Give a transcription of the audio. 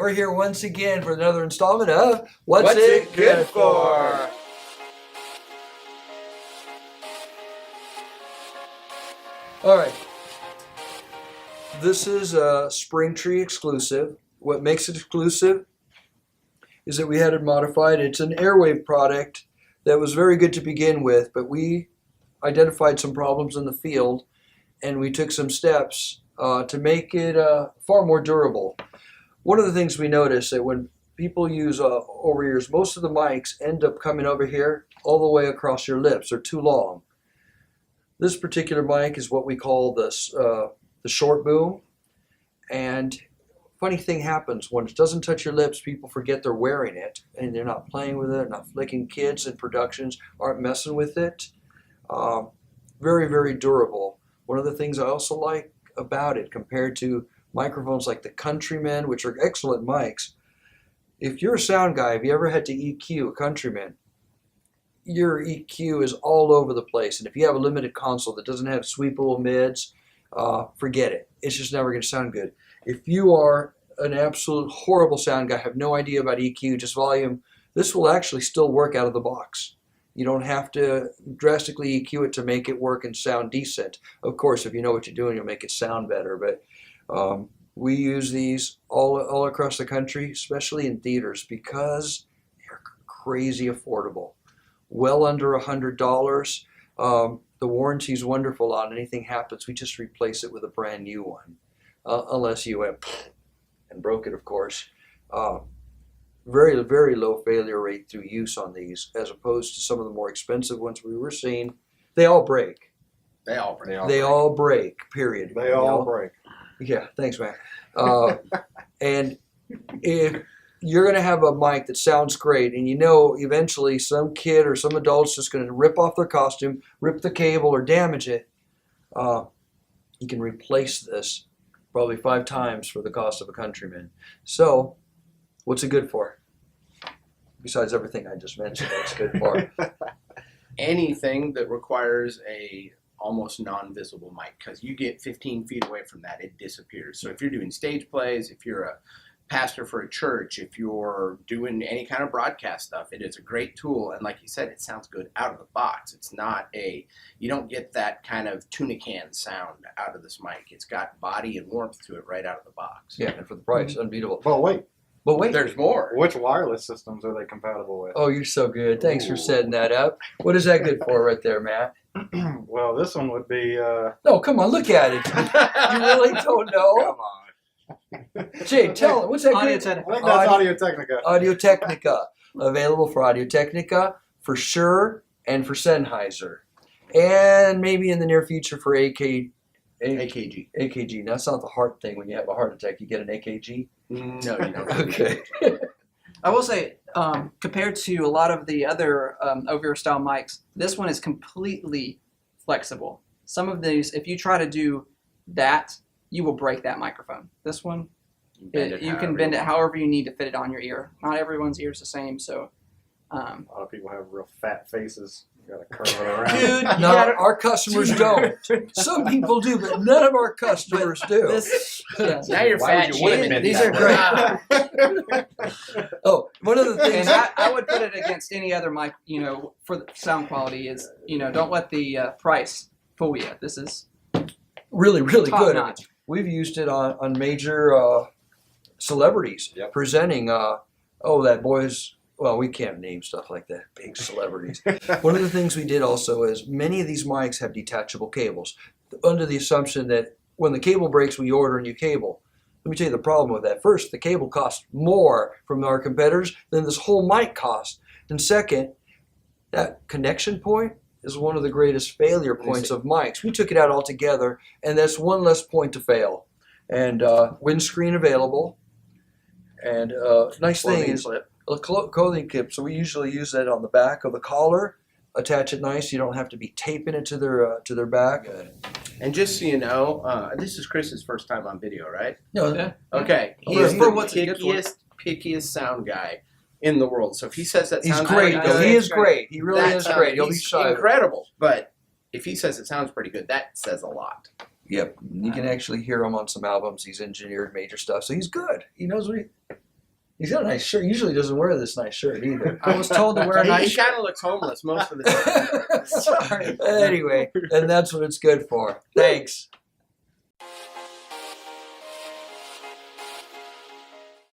We're here once again for another installment of What's It Good For? All right. This is a Springtree exclusive. What makes it exclusive is that we had it modified. It's an Airwave product that was very good to begin with, but we identified some problems in the field and we took some steps to make it far more durable. One of the things we noticed that when people use over-ears, most of the mics end up coming over here all the way across your lips. They're too long. This particular mic is what we call the short boom. And funny thing happens when it doesn't touch your lips, people forget they're wearing it and they're not playing with it, not flicking. Kids in productions aren't messing with it. Very, very durable. One of the things I also like about it compared to microphones like the Countryman, which are excellent mics, if you're a sound guy, if you ever had to EQ a Countryman, your EQ is all over the place. And if you have a limited console that doesn't have sweepable mids, forget it. It's just never going to sound good. If you are an absolute horrible sound guy, have no idea about EQ, just volume, this will actually still work out of the box. You don't have to drastically EQ it to make it work and sound decent. Of course, if you know what you're doing, you'll make it sound better. But we use these all across the country, especially in theaters, because they're crazy affordable. Well under $100. The warranty is wonderful on anything happens. We just replace it with a brand new one, unless you went and broke it, of course. Very, very low failure rate through use on these, as opposed to some of the more expensive ones we were seeing. They all break. They all break. They all break, period. They all break. Yeah, thanks, man. And if you're going to have a mic that sounds great, and you know eventually some kid or some adult's just going to rip off their costume, rip the cable, or damage it, you can replace this probably 5 times for the cost of a Countryman. So, what's it good for? Besides everything I just mentioned, it's good for. Anything that requires a almost non-visible mic, because you get 15 feet away from that, it disappears. So if you're doing stage plays, if you're a pastor for a church, if you're doing any kind of broadcast stuff, it is a great tool. And like you said, it sounds good out of the box. It's not you don't get that kind of tuna can sound out of this mic. It's got body and warmth to it right out of the box. Yeah, and for the price, unbeatable. But wait, There's more. which wireless systems are they compatible with? Oh, you're so good. Thanks for setting that up. What is that good for right there, Matt? Well, this one would be. No, come on, look at it. You really don't know? Come on. Jay, tell him. What's that Audio good? Technica. I think that's Audio Technica. Audio Technica. Available for Audio Technica, for Shure, and for Sennheiser. And maybe in the near future for AKG. AKG. That's not the heart thing. When you have a heart attack, you get an AKG? No, you don't. Okay. I will say, compared to a lot of the other over-ear style mics, this one is completely flexible. Some of these, if you try to do that, you will break that microphone. This one, you can bend it however you need to fit it on your ear. Not everyone's ear is the same, so. A lot of people have real fat faces. You gotta curve it around. Dude, No, our customers don't. Some people do, but none of our customers do. Now you're Why would fat you want to shaming. bend These that are way? Oh, one of the things. And I would put it against any other mic, for the sound quality is, don't let the price fool you. This is Really, really top good. notch. We've used it on major celebrities presenting. That boy's. Well, we can't name stuff like that. Big celebrities. One of the things we did also is many of these mics have detachable cables, under the assumption that when the cable breaks, we order a new cable. Let me tell you the problem with that. First, the cable costs more from our competitors than this whole mic cost. And second, that connection point is one of the greatest failure points of mics. We took it out altogether, and that's one less point to fail. And windscreen available. And nice thing is a clothing clip. So we usually use that on the back of the collar. Attach it nice. You don't have to be taping it to their back. And just so you know, this is Chris's first time on video, right? No. Yeah. Okay. He For is the what's it good for. pickiest sound guy in the world. So if he says that He's sounds great, pretty though. good, He is great. He really that is sounds- great. You'll be he's shy. of it. incredible. But if he says it sounds pretty good, that says a lot. Yep. You can actually hear him on some albums. He's engineered major stuff, so he's good. He knows what he. He's got a nice shirt. Usually doesn't wear this nice shirt either. I was told to wear a nice He kind of looks homeless most of the time. Sorry. Anyway, and that's what it's good for. Thanks.